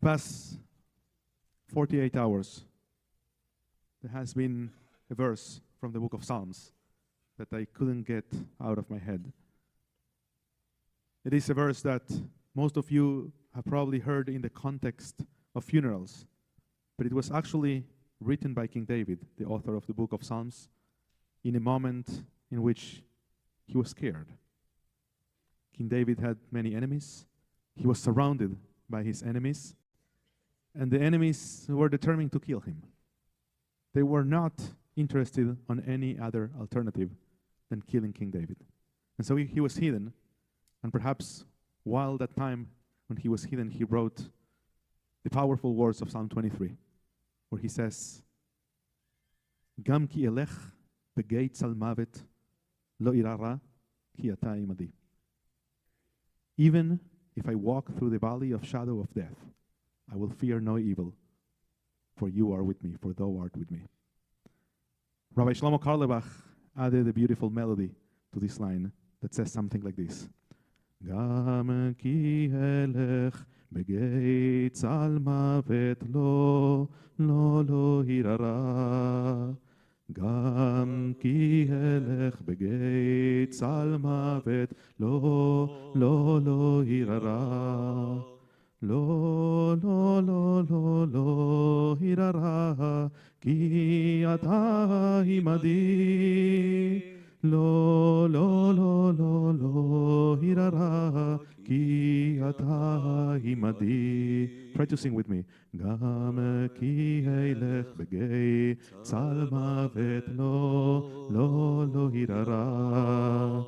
past 48 hours, there has been a verse from the book of Psalms that I couldn't get out of my head. It is a verse that most of you have probably heard in the context of funerals, but it was actually written by King David, the author of the book of Psalms, in a moment in which he was scared. King David had many enemies. He was surrounded by his enemies, and the enemies were determined to kill him. They were not interested on any other alternative than killing King David. And so he was hidden, and perhaps while that time when he was hidden, he wrote the powerful words of Psalm 23, where he says, Gam ki elech begates al mavet lo irara ki ata imadi. Even if I walk through the valley of shadow of death, I will fear no evil, for you are with me, for thou art with me. Rabbi Shlomo Carlebach added a beautiful melody to this line that says something like this. Gam ki elech begates al mavet lo hirara. Gam ki elech begates al mavet lo hirara. Lo hirara ki ata imadi. Lo hirara ki ata imadi. Try to sing with me. Gam ki elech begates al mavet lo hirara.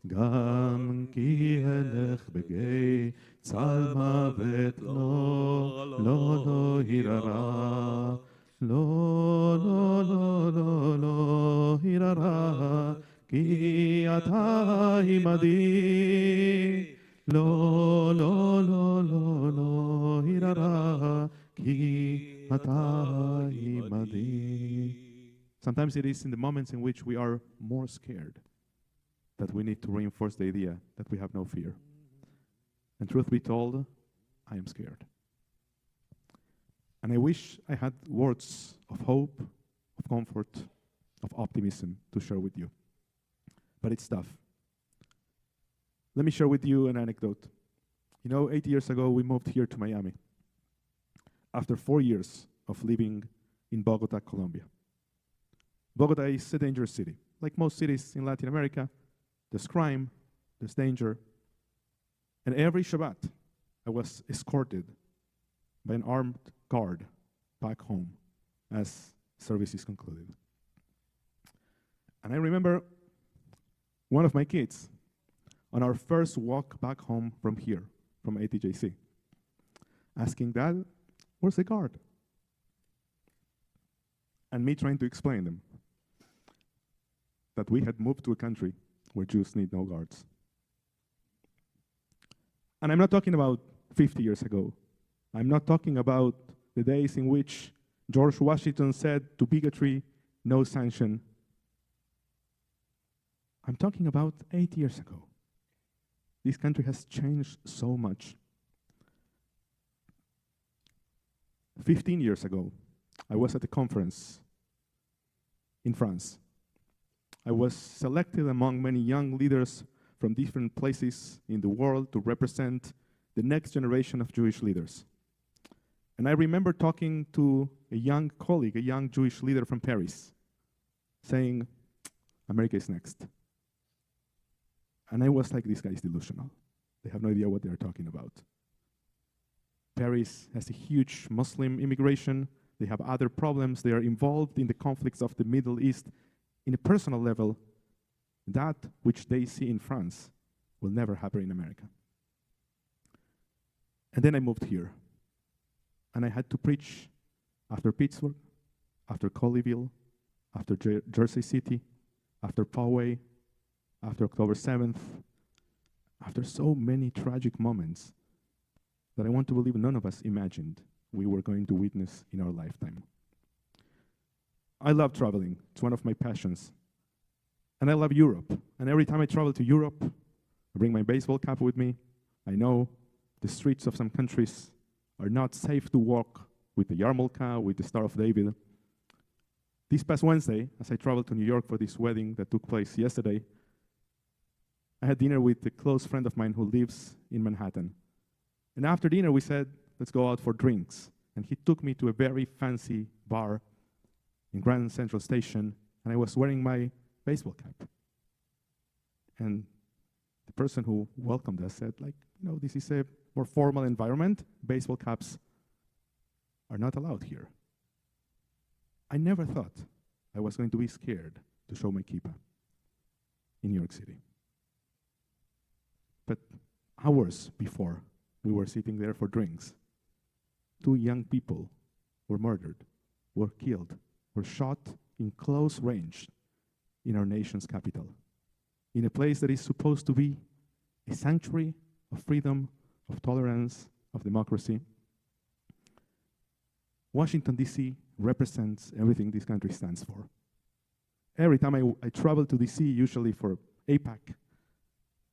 Gam ki elech begates al mavet lo hirara. Lo hirara ki ata imadi. Lo hirara ki ata imadi. Sometimes it is in the moments in which we are more scared that we need to reinforce the idea that we have no fear. And truth be told, I am scared. And I wish I had words of hope, of comfort, of optimism to share with you. But it's tough. Let me share with you an anecdote. 8 years ago, we moved here to Miami after 4 years of living in Bogota, Colombia. Bogota is a dangerous city. Like most cities in Latin America, there's crime, there's danger. And every Shabbat, I was escorted by an armed guard back home as service is concluded. And I remember one of my kids on our first walk back home from here, from ATJC, asking, Dad, where's the guard? And me trying to explain them that we had moved to a country where Jews need no guards. And I'm not talking about 50 years ago. I'm not talking about the days in which George Washington said to bigotry, no sanction. I'm talking about 8 years ago. This country has changed so much. 15 years ago, I was at a conference in France. I was selected among many young leaders from different places in the world to represent the next generation of Jewish leaders. And I remember talking to a young colleague, a young Jewish leader from Paris, saying, America is next. And I was like, this guy is delusional. They have no idea what they are talking about. Paris has a huge Muslim immigration. They have other problems. They are involved in the conflicts of the Middle East. In a personal level, that which they see in France will never happen in America. And then I moved here. And I had to preach after Pittsburgh, after Colleyville, after Jersey City, after Poway, after October 7th, after so many tragic moments that I want to believe none of us imagined we were going to witness in our lifetime. I love traveling. It's one of my passions. And I love Europe. And every time I travel to Europe, I bring my baseball cap with me. I know the streets of some countries are not safe to walk with the yarmulke, with the Star of David. This past Wednesday, as I traveled to New York for this wedding that took place yesterday, I had dinner with a close friend of mine who lives in Manhattan. And after dinner, we said, let's go out for drinks. And he took me to a very fancy bar in Grand Central Station, and I was wearing my baseball cap. And the person who welcomed us said, this is a more formal environment. Baseball caps are not allowed here. I never thought I was going to be scared to show my kippah in New York City. But hours before we were sitting there for drinks, 2 young people were murdered, were killed, were shot in close range in our nation's capital, in a place that is supposed to be a sanctuary of freedom, of tolerance, of democracy. Washington, D.C. represents everything this country stands for. Every time I travel to D.C., usually for APAC,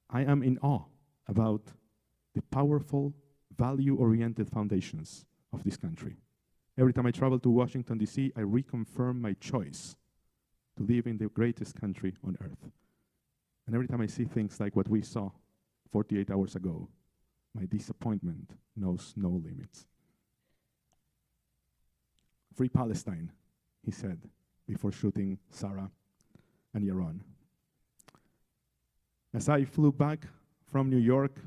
I am in awe about the powerful, value-oriented foundations of this country. Every time I travel to Washington, D.C., I reconfirm my choice to live in the greatest country on earth. And every time I see things like what we saw 48 hours ago, my disappointment knows no limits. Free Palestine, he said, before shooting Sarah and Yaron. As I flew back from New York,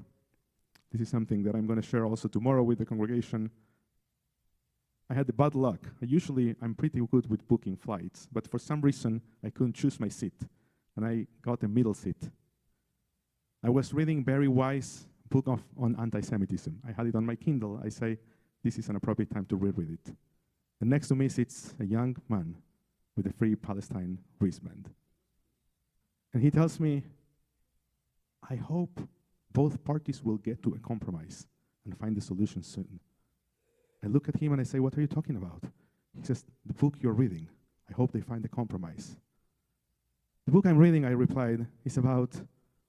this is something that I'm going to share also tomorrow with the congregation. I had the bad luck. Usually, I'm pretty good with booking flights, but for some reason, I couldn't choose my seat, and I got a middle seat. I was reading Barry Weiss' book on anti-Semitism. I had it on my Kindle. I say, this is an appropriate time to reread it. And next to me sits a young man with a Free Palestine wristband. And he tells me, I hope both parties will get to a compromise and find a solution soon. I look at him and I say, what are you talking about? He says, the book you're reading, I hope they find a compromise. The book I'm reading, I replied, is about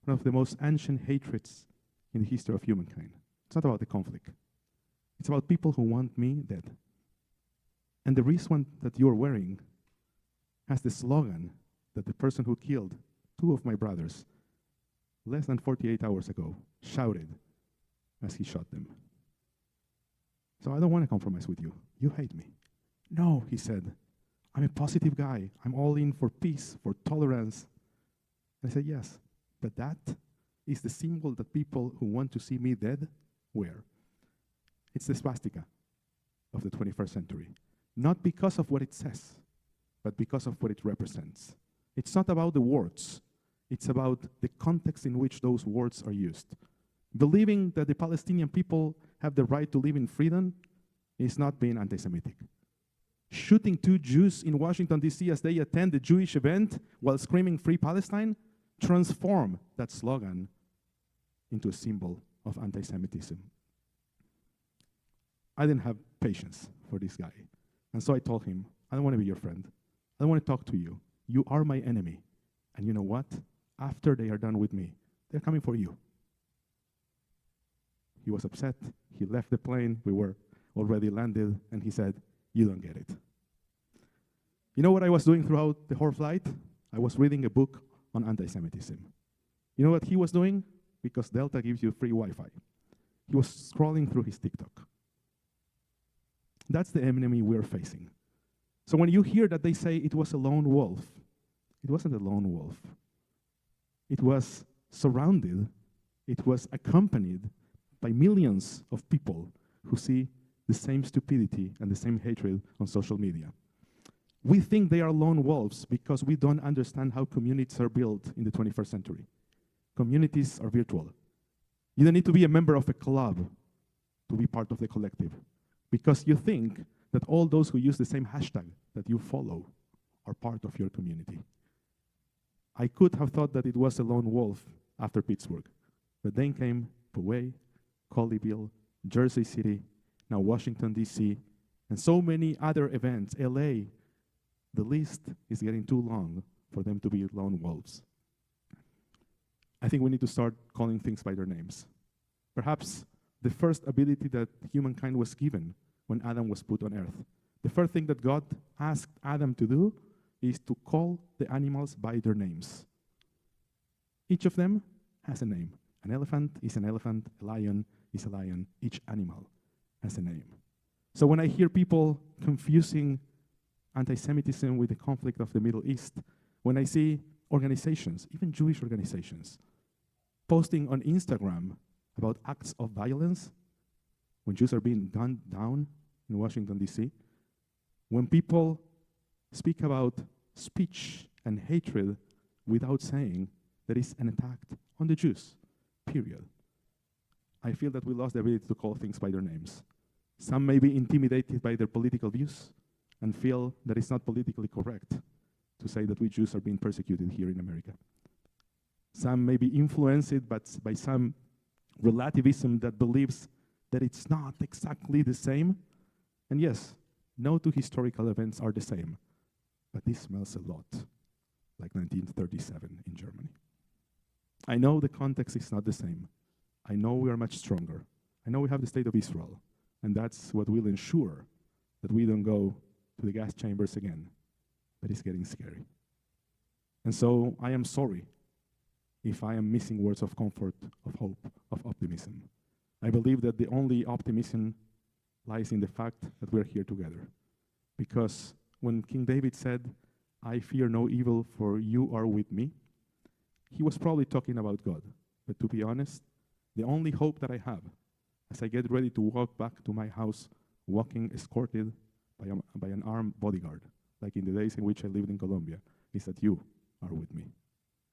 one of the most ancient hatreds in the history of humankind. It's not about the conflict. It's about people who want me dead. And the wristband that you're wearing has the slogan that the person who killed 2 of my brothers less than 48 hours ago shouted as he shot them. So I don't want to compromise with you. You hate me. No, he said, I'm a positive guy. I'm all in for peace, for tolerance. I said, yes, but that is the symbol that people who want to see me dead wear. It's the swastika of the 21st century. Not because of what it says, but because of what it represents. It's not about the words. It's about the context in which those words are used. Believing that the Palestinian people have the right to live in freedom is not being anti-Semitic. Shooting 2 Jews in Washington, D.C. as they attend a Jewish event while screaming Free Palestine transform that slogan into a symbol of anti-Semitism. I didn't have patience for this guy. And so I told him, I don't want to be your friend. I don't want to talk to you. You are my enemy. And you know what? After they are done with me, they're coming for you. He was upset. He left the plane. We were already landed. And he said, you don't get it. You know what I was doing throughout the whole flight? I was reading a book on anti-Semitism. You know what he was doing? Because Delta gives you free Wi-Fi. He was scrolling through his TikTok. That's the enemy we're facing. So when you hear that they say it was a lone wolf, it wasn't a lone wolf. It was surrounded, it was accompanied by millions of people who see the same stupidity and the same hatred on social media. We think they are lone wolves because we don't understand how communities are built in the 21st century. Communities are virtual. You don't need to be a member of a club to be part of the collective, because you think that all those who use the same hashtag that you follow are part of your community. I could have thought that it was a lone wolf after Pittsburgh, but then came Poway, Colleyville, Jersey City, now Washington, D.C., and so many other events, LA. The list is getting too long for them to be lone wolves. I think we need to start calling things by their names. Perhaps the first ability that humankind was given when Adam was put on earth. The first thing that God asked Adam to do is to call the animals by their names. Each of them has a name. An elephant is an elephant, a lion is a lion. Each animal has a name. So when I hear people confusing anti-Semitism with the conflict of the Middle East, when I see organizations, even Jewish organizations, posting on Instagram about acts of violence, when Jews are being gunned down in Washington, D.C., when people speak about speech and hatred without saying there is an attack on the Jews, period, I feel that we lost the ability to call things by their names. Some may be intimidated by their political views and feel that it's not politically correct to say that we Jews are being persecuted here in America. Some may be influenced by some relativism that believes that it's not exactly the same. And yes, no two historical events are the same, but this smells a lot like 1937 in Germany. I know the context is not the same. I know we are much stronger. I know we have the state of Israel, and that's what will ensure that we don't go to the gas chambers again, but it's getting scary. And so I am sorry if I am missing words of comfort, of hope, of optimism. I believe that the only optimism lies in the fact that we're here together. Because when King David said, "I fear no evil, for you are with me," he was probably talking about God. But to be honest, the only hope that I have as I get ready to walk back to my house, walking escorted by an armed bodyguard, like in the days in which I lived in Colombia, is that you are with me.